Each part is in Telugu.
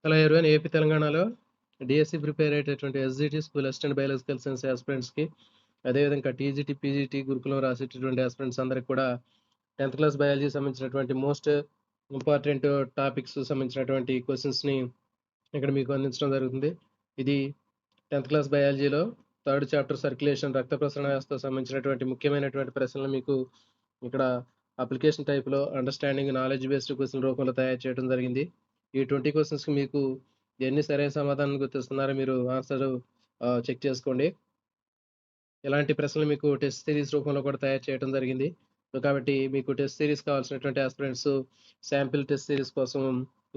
హలో ఎవరివన్, ఏపీ తెలంగాణలో డిఎస్సి ప్రిపేర్ అయ్యేటటువంటి SGT school assistant biological science ఆస్పిరెంట్స్కి, అదేవిధంగా టీజీటీ పీజీటీ గురుకులం రాసేటటువంటి ఆస్పిరెంట్స్ అందరికి కూడా 10th క్లాస్ బయాలజీ సంబంధించినటువంటి మోస్ట్ ఇంపార్టెంట్ టాపిక్స్ సంబంధించినటువంటి క్వశ్చన్స్ని ఇక్కడ మీకు అందించడం జరుగుతుంది. ఇది 10th class బయాలజీలో 3rd chapter circulation రక్త ప్రసరణ వ్యవస్థకు సంబంధించినటువంటి ముఖ్యమైనటువంటి ప్రశ్నలు మీకు ఇక్కడ అప్లికేషన్ టైప్లో అండర్స్టాండింగ్ నాలెడ్జ్ బేస్డ్ క్వశ్చన్ రూపంలో తయారు చేయడం జరిగింది. ఈ 20 క్వశ్చన్స్కి మీకు ఎన్ని సరైన సమాధానం గుర్తిస్తున్నారో మీరు ఆన్సర్ చెక్ చేసుకోండి. ఇలాంటి ప్రశ్నలు మీకు టెస్ట్ సిరీస్ రూపంలో కూడా తయారు చేయడం జరిగింది. సో కాబట్టి మీకు టెస్ట్ సిరీస్ కావాల్సినటువంటి ఆస్పిరెంట్స్ శాంపిల్ టెస్ట్ సిరీస్ కోసం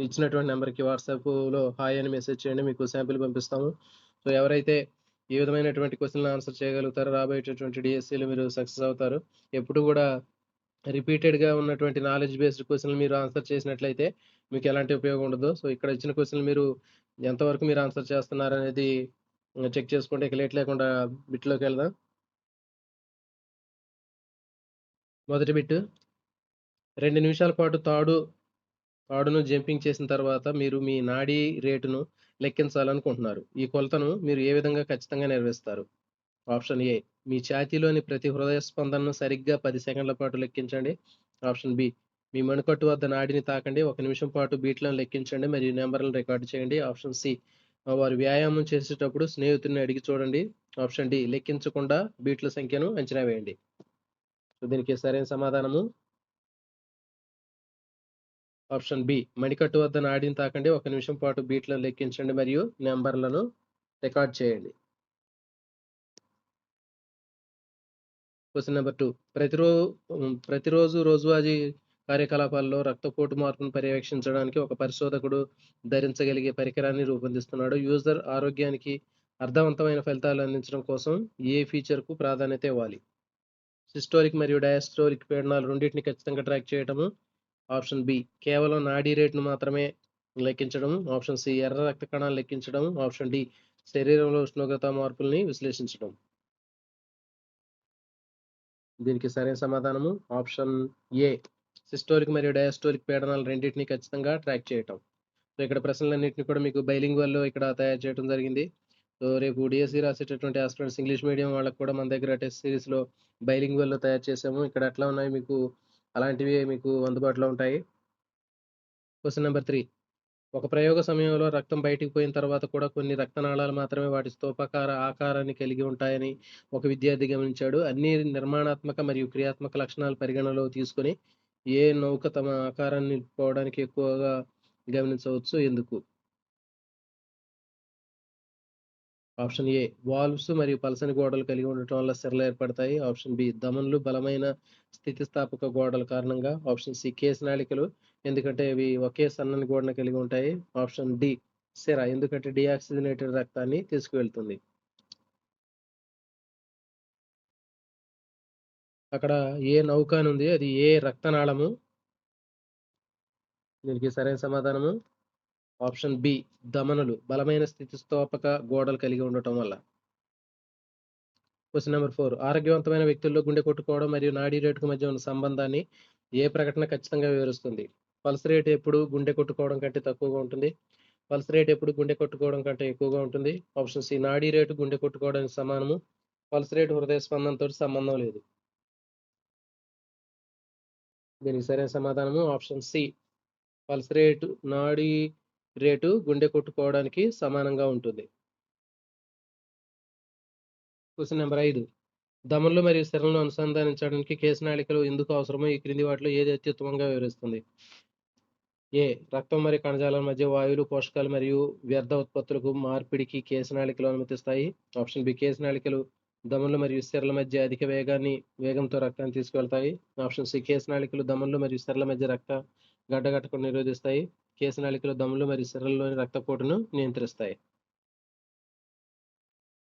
ఇచ్చినటువంటి నెంబర్కి వాట్సాప్లో హాయ్ అని మెసేజ్ చేయండి, మీకు శాంపిల్ పంపిస్తాము. సో ఎవరైతే ఈ విధమైనటువంటి క్వశ్చన్లు ఆన్సర్ చేయగలుగుతారో రాబోయేటటువంటి డిఎస్సీలో మీరు సక్సెస్ అవుతారు. ఎప్పుడు కూడా రిపీటెడ్గా ఉన్నటువంటి నాలెడ్జ్ బేస్డ్ క్వశ్చన్లు మీరు ఆన్సర్ చేసినట్లయితే మీకు ఎలాంటి ఉపయోగం ఉండదు. సో ఇక్కడ ఇచ్చిన క్వశ్చన్లు మీరు ఎంతవరకు మీరు ఆన్సర్ చేస్తున్నారు అనేది చెక్ చేసుకుంటే ఇక లేట్ లేకుండా బిట్లోకి వెళ్దాం. మొదటి బిట్, 2 నిమిషాల పాటు తాడును జంపింగ్ చేసిన తర్వాత మీరు మీ నాడీ రేటును లెక్కించాలనుకుంటున్నారు. ఈ కొలతను మీరు ఏ విధంగా ఖచ్చితంగా నిర్వహిస్తారు? ఆప్షన్ ఏ, మీ ఛాతీలోని ప్రతి హృదయ స్పందనను సరిగ్గా 10 సెకండ్ల పాటు లెక్కించండి. ఆప్షన్ బి, మీ మణికట్టు వద్ద నాడిని తాకండి, 1 నిమిషం పాటు బీట్లను లెక్కించండి మరియు నెంబర్లను రికార్డు చేయండి. ఆప్షన్ సి, వారు వ్యాయామం చేసేటప్పుడు స్నేహితుడిని అడిగి చూడండి. ఆప్షన్ డి, లెక్కించకుండా బీట్ల సంఖ్యను అంచనా వేయండి. సో దీనికి సరైన సమాధానము ఆప్షన్ బి, మణికట్టు వద్ద నాడిని తాకండి, 1 నిమిషం పాటు బీట్లను లెక్కించండి మరియు నెంబర్లను రికార్డ్ చేయండి. క్వశ్చన్ నెంబర్ 2, ప్రతిరోజు రోజువారీ కార్యకలాపాల్లో రక్తపోటు మార్పును పర్యవేక్షించడానికి ఒక పరిశోధకుడు ధరించగలిగే పరికరాన్ని రూపొందిస్తున్నాడు. యూజర్ ఆరోగ్యానికి అర్థవంతమైన ఫలితాలు అందించడం కోసం ఏ ఫీచర్కు ప్రాధాన్యత ఇవ్వాలి? సిస్టోలిక్ మరియు డయాస్టోలిక్ పీడనాలు రెండింటిని ఖచ్చితంగా ట్రాక్ చేయటము. ఆప్షన్ బి, కేవలం నాడీ రేటును మాత్రమే లెక్కించడం. ఆప్షన్ సి, ఎర్ర రక్త కణాలు లెక్కించడం. ఆప్షన్ డి, శరీరంలో ఉష్ణోగ్రత మార్పుల్ని విశ్లేషించడం. దీనికి సరైన సమాధానము ఆప్షన్ ఏ, సిస్టోలిక్ మరియు డయాస్టోలిక్ పీడనాలు రెండింటిని ఖచ్చితంగా ట్రాక్ చేయటం. సో ఇక్కడ ప్రశ్నలన్నింటినీ కూడా మీకు బైలింగ్వల్లో ఇక్కడ తయారు చేయడం జరిగింది. సో రేపు డిఎస్సి రాసేటటువంటి ఆస్పిరెంట్స్ ఇంగ్లీష్ మీడియం వాళ్ళకి కూడా మన దగ్గర టెస్ట్ సిరీస్లో బైలింగ్వల్లో తయారు చేసాము. ఇక్కడ ఎట్లా ఉన్నాయి మీకు అలాంటివి మీకు అందుబాటులో ఉంటాయి. క్వశ్చన్ నెంబర్ 3, ఒక ప్రయోగ సమయంలో రక్తం బయటికి పోయిన తర్వాత కూడా కొన్ని రక్తనాళాలు మాత్రమే వాటి స్తూపాకార ఆకారాన్ని కలిగి ఉంటాయని ఒక విద్యార్థి గమనించాడు. అన్ని నిర్మాణాత్మక మరియు క్రియాత్మక లక్షణాలు పరిగణలో తీసుకొని ఏ నౌక తమ ఆకారాన్ని నిలుపుకోవడానికి ఎక్కువగా గమనించవచ్చు, ఎందుకు? ఆప్షన్ ఏ, వాల్వ్స్ మరియు పలసని గోడలు కలిగి ఉండటం వల్ల సిరలు ఏర్పడతాయి. ఆప్షన్ బి, ధమనులు బలమైన స్థితిస్థాపక గోడల కారణంగా. ఆప్షన్ సి, కేశనాళికలు, ఎందుకంటే అవి ఒకే సన్నని గోడను కలిగి ఉంటాయి. ఆప్షన్ డి, సిర, ఎందుకంటే డిఆక్సిజనేటెడ్ రక్తాన్ని తీసుకువెళ్తుంది. అక్కడ ఏ నౌక అని ఉంది, అది ఏ రక్తనాళము? దీనికి సరైన సమాధానము ఆప్షన్ బి, ధమనులు బలమైన స్థితిస్థాపక గోడలు కలిగి ఉండటం వల్ల. క్వశ్చన్ నెంబర్ 4, ఆరోగ్యవంతమైన వ్యక్తుల్లో గుండె కొట్టుకోవడం మరియు నాడీ రేటుకు మధ్య ఉన్న సంబంధాన్ని ఏ ప్రకటన ఖచ్చితంగా వివరిస్తుంది? పల్స్ రేట్ ఎప్పుడు గుండె కొట్టుకోవడం కంటే తక్కువగా ఉంటుంది. పల్స్ రేట్ ఎప్పుడు గుండె కొట్టుకోవడం కంటే ఎక్కువగా ఉంటుంది. ఆప్షన్ సి, నాడీ రేటు గుండె కొట్టుకోవడానికి సమానము. పల్స్ రేటు హృదయ స్పందనతో సంబంధం లేదు. దీనికి సరైన సమాధానము ఆప్షన్ సి, పల్స్ రేటు నాడీ రేటు గుండె కొట్టుకోవడానికి సమానంగా ఉంటుంది. క్వశ్చన్ నెంబర్ 5, ధమనులు మరియు సిరలను అనుసంధానించడానికి కేశనాళికలు ఎందుకు అవసరమో ఈ క్రింది వాటిలో ఏది అత్యుత్తమంగా వివరిస్తుంది? ఏ, రక్తం మరియు కణజాలాల మధ్య వాయువులు, పోషకాలు మరియు వ్యర్థ ఉత్పత్తులకు మార్పిడికి కేశనాళికలు అనుమతిస్తాయి. ఆప్షన్ బి, కేశనాళికలు ధమనులు మరియు సిరల మధ్య అధిక వేగంతో రక్తాన్ని తీసుకువెళ్తాయి. ఆప్షన్ సి, కేశనాళికలు ధమనులు మరియు సిరల మధ్య రక్త గడ్డగట్టకుండా నిరోధిస్తాయి. కేశనాళికలు ధమనులు మరియు సిరలలోని రక్తపోటును నియంత్రిస్తాయి.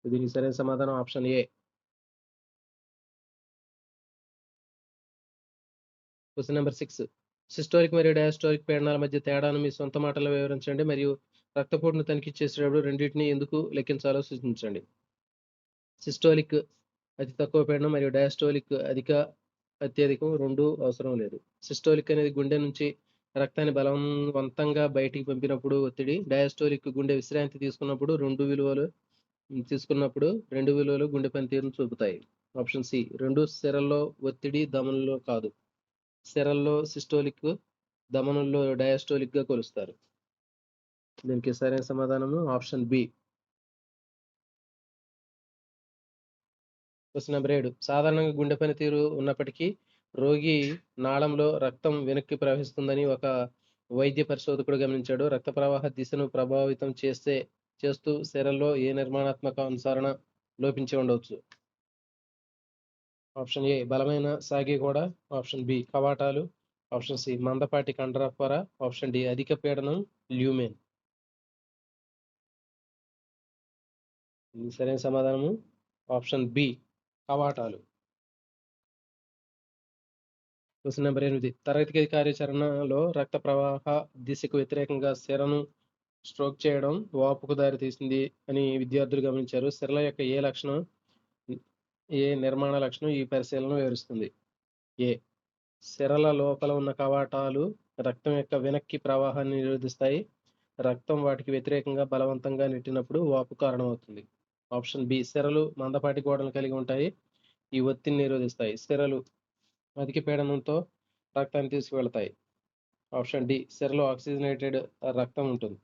దీనికి సరైన సమాధానం option A. Question number 6, systolic మరియు డయాస్టోలిక్ పీడనాల మధ్య తేడాను మీ సొంత మాటల్లో వివరించండి మరియు రక్తపోటును తనిఖీ చేసేటప్పుడు రెండింటిని ఎందుకు లెక్కించాలో సూచించండి. సిస్టోలిక్ అతి తక్కువ పీడనం మరియు డయాస్టోలిక్ అత్యధికం, రెండూ అవసరం లేదు. సిస్టోలిక్ అనేది గుండె నుంచి రక్తాన్ని బలవంతంగా బయటికి పంపినప్పుడు ఒత్తిడి. డయాస్టోలిక్ గుండె విశ్రాంతి తీసుకున్నప్పుడు రెండు విలువలు గుండె పనితీరును చూపుతాయి. Option C. రెండు సిరల్లో ఒత్తిడి, ధమనుల్లో కాదు. సిరల్లో సిస్టోలిక్, ధమనుల్లో డయాస్టోలిక్ గా కొలుస్తారు. దీనికి సరైన సమాధానము ఆప్షన్ బి. Question number 7. సాధారణంగా గుండె పనితీరు ఉన్నప్పటికీ రోగి నాళంలో రక్తం వెనక్కి ప్రవహిస్తుందని ఒక వైద్య పరిశోధకుడు గమనించాడు. రక్త ప్రవాహ దిశను ప్రభావితం చేస్తూ సిరల్లో ఏ నిర్మాణాత్మక అనుసరణ లోపించి ఉండవచ్చు? Option A. బలమైన సాగి గోడ. Option B. కవాటాలు. Option C. మందపాటి కండర పొర. Option D. అధిక పీడనం ల్యూమెన్. సరైన సమాధానము ఆప్షన్ బి. కవాటాలు. Question number 8. తరగతి గది కార్యాచరణలో రక్త ప్రవాహ దిశకు వ్యతిరేకంగా సిరను స్ట్రోక్ చేయడం వాపుకు దారితీస్తుంది అని విద్యార్థులు గమనించారు. సిరల యొక్క ఏ నిర్మాణ లక్షణం ఈ పరిశీలన వివరిస్తుంది? ఏ. సిరల లోపల ఉన్న కవాటాలు రక్తం యొక్క వెనక్కి ప్రవాహాన్ని నిరోధిస్తాయి. రక్తం వాటికి వ్యతిరేకంగా బలవంతంగా నెట్టినప్పుడు వాపు కారణమవుతుంది. Option B. సిరలు మందపాటి గోడలు కలిగి ఉంటాయి. ఈ ఒత్తిడిని నిరోధిస్తాయి. సిరలు అధిక పీడనంతో రక్తాన్ని తీసుకువెళతాయి. Option D. సిరలో ఆక్సిజనేటెడ్ రక్తం ఉంటుంది.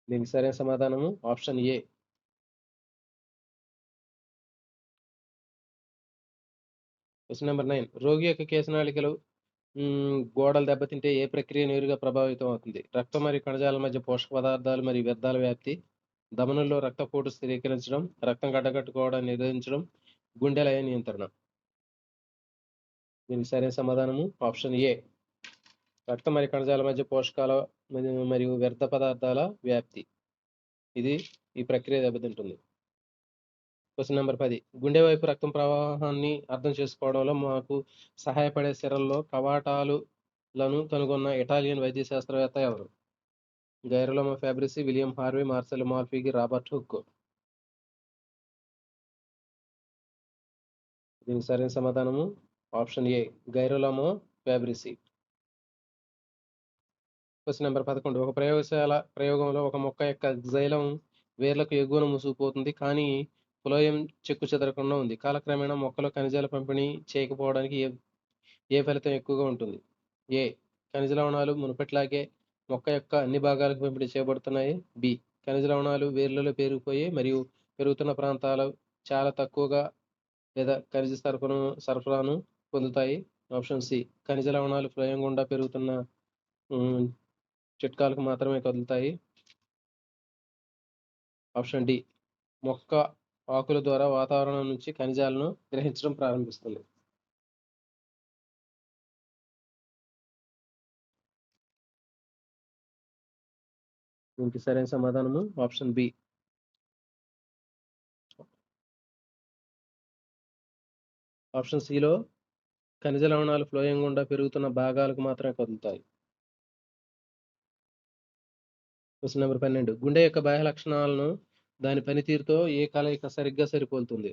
దీనికి సరైన సమాధానము ఆప్షన్ ఏ. Question number 9. రోగి యొక్క కేశనాళికలు గోడలు దెబ్బతింటే ఏ ప్రక్రియ నేరుగా ప్రభావితం అవుతుంది? రక్తం మరియు కణజాల మధ్య పోషక పదార్థాలు మరియు వ్యర్థాల వ్యాప్తి, ధమనుల్లో రక్తపోటు స్థిరీకరించడం, రక్తం గడ్డకట్టుకోవడాన్ని నిరోధించడం, గుండె లయ నియంత్రణ. దీనికి సరైన సమాధానము ఆప్షన్ ఏ. రక్తం మరియు కణజాల మధ్య పోషకాల మరియు వ్యర్థ పదార్థాల వ్యాప్తి. ఈ ప్రక్రియ దెబ్బతింటుంది. Question number 10. గుండె వైపు రక్తం ప్రవాహాన్ని అర్థం చేసుకోవడంలో మాకు సహాయపడే సిరల్లో కవాటాలను కనుగొన్న ఇటాలియన్ వైద్య శాస్త్రవేత్త ఎవరు? Girolamo Fabrici, William Harvey, Marcello Malpighi, Robert Hooke. దీనికి సరైన సమాధానము option A. Girolamo Fabrici. Question number 11. ఒక ప్రయోగశాల ప్రయోగంలో ఒక మొక్క యొక్క జైలం వేర్లకు ఎగువన మూసుకుపోతుంది, కానీ ఫులోయం చెక్కు చెదరకుండా ఉంది. కాలక్రమేణా మొక్కలో ఖనిజాల పంపిణీ చేయకపోవడానికి ఏ ఫలితం ఎక్కువగా ఉంటుంది? ఏ. ఖనిజ లవణాలు మునుపటిలాగే మొక్క యొక్క అన్ని భాగాలకు పంపిణీ చేయబడుతున్నాయి. బి. ఖనిజ లవణాలు వేర్లలో పేరుకుపోయి మరియు పెరుగుతున్న ప్రాంతాలు చాలా తక్కువగా లేదా ఖనిజ సరఫరాను పొందుతాయి. Option C. ఖనిజ లవణాలు ఫ్లోయం గుండా పెరుగుతున్న చిట్కాలకు మాత్రమే కదులుతాయి. Option D. మొక్క ఆకుల ద్వారా వాతావరణం నుంచి ఖనిజాలను గ్రహించడం ప్రారంభిస్తుంది. దీనికి సరైన సమాధానము ఆప్షన్ బి. ఆప్షన్ సిలో ఖనిజ లవణాలు ఫ్లోయం గుండా పెరుగుతున్న భాగాలకు మాత్రమే కదులుతాయి. Question number 12. గుండె యొక్క బాహ్య లక్షణాలను దాని పనితీరుతో ఏ కలయిక సరిగ్గా సరిపోలుతుంది?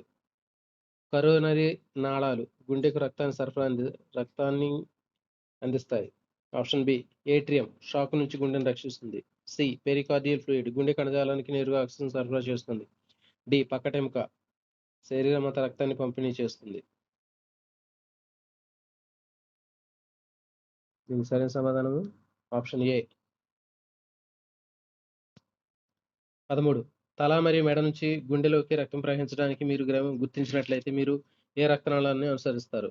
కరోనరీ నాళాలు గుండెకు రక్తాన్ని అందిస్తాయి. Option B. ఏట్రియం షాక్ నుంచి గుండెను రక్షిస్తుంది. సి. పెరికార్డియల్ ఫ్లూయిడ్ గుండె కణజాలానికి నేరుగా ఆక్సిజన్ సరఫరా చేస్తుంది. డి. పక్కటెముక శరీరం అంతా రక్తాన్ని పంపిణీ చేస్తుంది. దీనికి సరైన సమాధానము ఆప్షన్ ఏ. 13. తల మరియు మెడ నుంచి గుండెలోకి రక్తం ప్రవహించడానికి మీరు గుర్తించినట్లయితే మీరు ఏ రక్తనాళాన్ని అనుసరిస్తారు?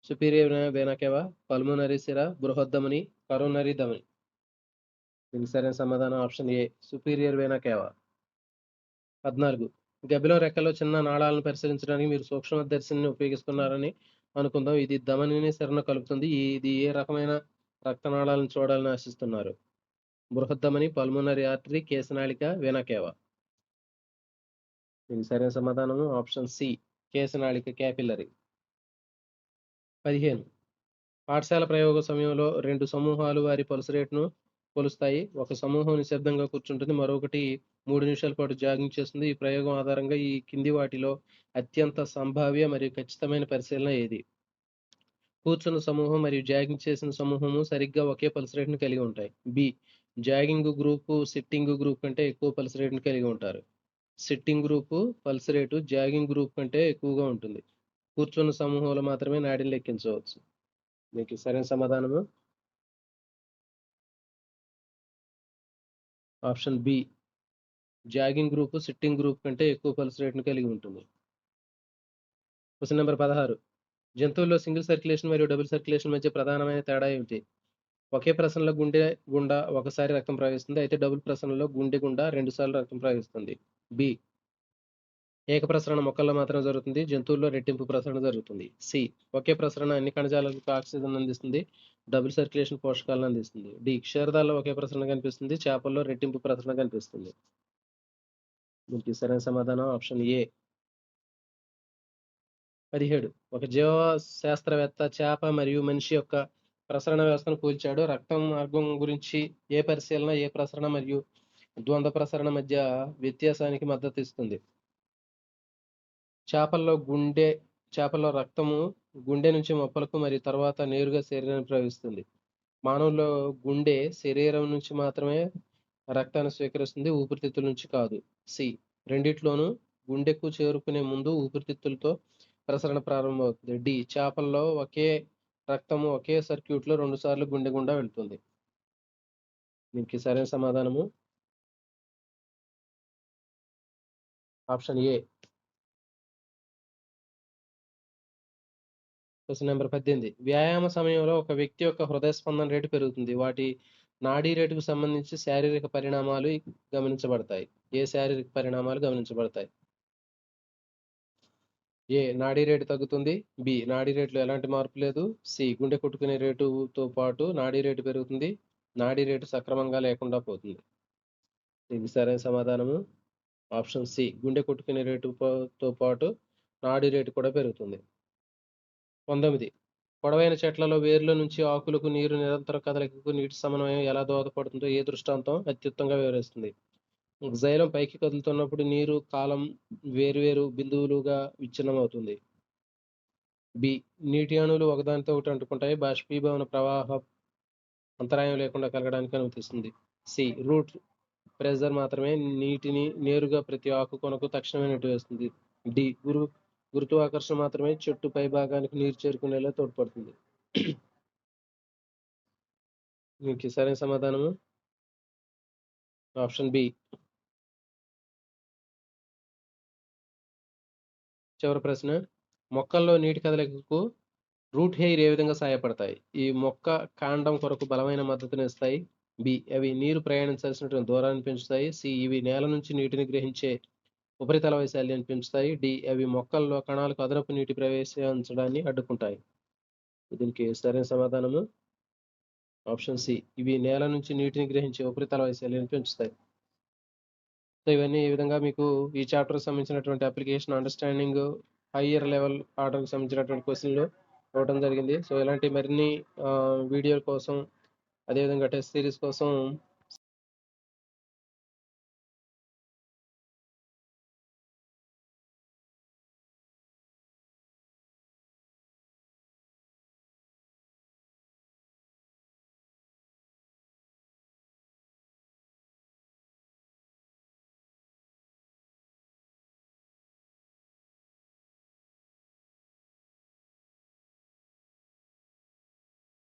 సుపీరియర్ వేనా కేవా, పల్మోనరీ సిర, బృహద్దమని, కరోనరీ ధమని. దీనికి సరైన సమాధానం ఆప్షన్ ఏ. సుపీరియర్ వేనా కేవా. 14. గబ్బిలం రెక్కలో చిన్న నాళాలను పరిశీలించడానికి మీరు సూక్ష్మదర్శిని ఉపయోగిస్తున్నారని అనుకుందాం. ఇది ధమనిని సిరను కలుపుతుంది. ఇది ఏ రకమైన రక్తనాళాలను చూడాలని ఆశిస్తున్నారు? బృహద్దమని, పల్మోనరీ ఆర్టరీ, కేశనాళిక, వేనా కేవా. దీనికి సరైన సమాధానము ఆప్షన్ సి. కేశనాళిక క్యాపిల్లరీ. 15. పాఠశాల ప్రయోగ సమయంలో రెండు సమూహాలు వారి పల్స్ రేటును కొలుస్తాయి. ఒక సమూహం నిశ్శబ్దంగా కూర్చుంటుంది, మరొకటి 3 నిమిషాల పాటు జాగింగ్ చేస్తుంది. ఈ ప్రయోగం ఆధారంగా ఈ కింది వాటిలో అత్యంత సంభావ్య మరియు ఖచ్చితమైన పరిశీలన ఏది? కూర్చున్న సమూహం మరియు జాగింగ్ చేసిన సమూహము సరిగ్గా ఒకే పల్స్ రేట్‌ని కలిగి ఉంటాయి. B. Jogging group, sitting group కంటే ఎక్కువ పల్స్ రేట్‌ని కలిగి ఉంటారు. Sitting group pulse rate jogging group కంటే ఎక్కువగా ఉంటుంది. కూర్చున్న సమూహంలో మాత్రమే నాడిని లెక్కించవచ్చు. మీకు సరైన సమాధానము option B. Jogging group sitting group కంటే ఎక్కువ పల్స్ రేట్‌ని కలిగి ఉంటుంది. Question number 16. జంతువుల్లో సింగిల్ సర్క్యులేషన్ మరియు డబుల్ సర్క్యులేషన్ మధ్య ప్రధానమైన తేడా ఏమిటి? ఒకే ప్రసరణలో గుండె గుండా ఒకసారి రక్తం ప్రవహిస్తుంది. అయితే డబుల్ ప్రసరణలో గుండె గుండా 2 సార్లు రక్తం ప్రవహిస్తుంది. బి. ఏక ప్రసరణ మొక్కల్లో మాత్రమే జరుగుతుంది. జంతువుల్లో రెట్టింపు ప్రసరణ జరుగుతుంది. సి. ఒకే ప్రసరణ అన్ని కణజాలాలకు ఆక్సిజన్ అందిస్తుంది. డబుల్ సర్క్యులేషన్ పోషకాలను అందిస్తుంది. డి. క్షీరదాల్లో ఒకే ప్రసరణ కనిపిస్తుంది. చేపల్లో రెట్టింపు ప్రసరణ కనిపిస్తుంది. దీనికి సరైన సమాధానం ఆప్షన్ ఏ. 17. ఒక జీవశాస్త్రవేత్త చేప మరియు మనిషి యొక్క ప్రసరణ వ్యవస్థను పోల్చాడు. రక్తం మార్గం గురించి ఏ పరిశీలన ఏ ప్రసరణ మరియు ద్వంద్వ ప్రసరణ మధ్య వ్యత్యాసానికి మద్దతు ఇస్తుంది? చేపల్లో రక్తము గుండె నుంచి మొప్పలకు మరియు తర్వాత నేరుగా శరీరానికి ప్రవహిస్తుంది. మానవుల్లో గుండె శరీరం నుంచి మాత్రమే రక్తాన్ని స్వీకరిస్తుంది, ఊపిరితిత్తుల నుంచి కాదు. సి. రెండిట్లోనూ గుండెకు చేరుకునే ముందు ఊపిరితిత్తులతో ప్రసరణ ప్రారంభమవుతుంది. డి. చేపల్లో ఒకే రక్తము ఒకే సర్క్యూట్లో 2 సార్లు గుండె గుండా వెళ్తుంది. దీనికి సరైన సమాధానము ఆప్షన్ ఏ. Question number 18. వ్యాయామ సమయంలో ఒక వ్యక్తి యొక్క హృదయ స్పందన రేటు పెరుగుతుంది. వాటి నాడీ రేటుకు సంబంధించి శారీరక పరిణామాలు గమనించబడతాయి. ఏ శారీరక పరిణామాలు గమనించబడతాయి? ఏ. నాడీ రేటు తగ్గుతుంది. బి. నాడీ రేటులో ఎలాంటి మార్పు లేదు. సి. గుండె కొట్టుకునే రేటుతో పాటు నాడీ రేటు పెరుగుతుంది. నాడీ రేటు సక్రమంగా లేకుండా పోతుంది. దీనికి సరైన సమాధానము ఆప్షన్ సి. గుండె కొట్టుకునే రేటుతో పాటు నాడీ రేటు కూడా పెరుగుతుంది. 19. పొడవైన చెట్లలో వేర్ల నుంచి ఆకులకు నీరు నిరంతర కదలికకు నీటి సమన్వయం ఎలా దోహదపడుతుందో ఏ దృష్టాంతం అత్యుత్తంగా వివరిస్తుంది? జైలం పైకి కదులుతున్నప్పుడు నీరు కాలం వేర్వేరు బిందువులుగా విచ్ఛిన్నమవుతుంది. బి. నీటి అణువులు ఒకదానితో ఒకటి అంటుకుంటాయి. బాష్పీభవన ప్రవాహ అంతరాయం లేకుండా కలగడానికి అనుమతిస్తుంది. సి. రూట్ ప్రెజర్ మాత్రమే నీటిని నేరుగా ప్రతి ఆకు కొనకు తక్షణమే నెట్టివేస్తుంది. డి. గురుత్వాకర్షణ మాత్రమే చెట్టు పై భాగానికి నీరు చేరుకునేలా తోడ్పడుతుంది. మీకు సరైన సమాధానము ఆప్షన్ బి. చివరి ప్రశ్న. మొక్కల్లో నీటి కదలికకు రూట్ హెయిర్ ఏ విధంగా సహాయపడతాయి? ఈ మొక్క కాండం కొరకు బలమైన మద్దతునిస్తాయి. బి. అవి నీరు ప్రయాణించాల్సినటువంటి దూరాన్ని పెంచుతాయి. సి. ఇవి నేల నుంచి నీటిని గ్రహించే ఉపరితల వైశాల్యాన్ని పెంచుతాయి. డి. అవి మొక్కల్లో కణాలకు అదనపు నీటి ప్రవేశించడాన్ని అడ్డుకుంటాయి. దీనికి సరైన సమాధానము ఆప్షన్ సి. ఇవి నేల నుంచి నీటిని గ్రహించే ఉపరితల వైశాల్యాన్ని పెంచుతాయి. సో ఇవన్నీ ఈ విధంగా మీకు ఈ చాప్టర్కి సంబంధించినటువంటి అప్లికేషన్ అండర్స్టాండింగ్ హయ్యర్ లెవెల్ ఆర్డర్కి సంబంధించినటువంటి క్వశ్చన్లు ఇవ్వడం జరిగింది. సో ఇలాంటి మరిన్ని వీడియోల కోసం అదేవిధంగా టెస్ట్ సిరీస్ కోసం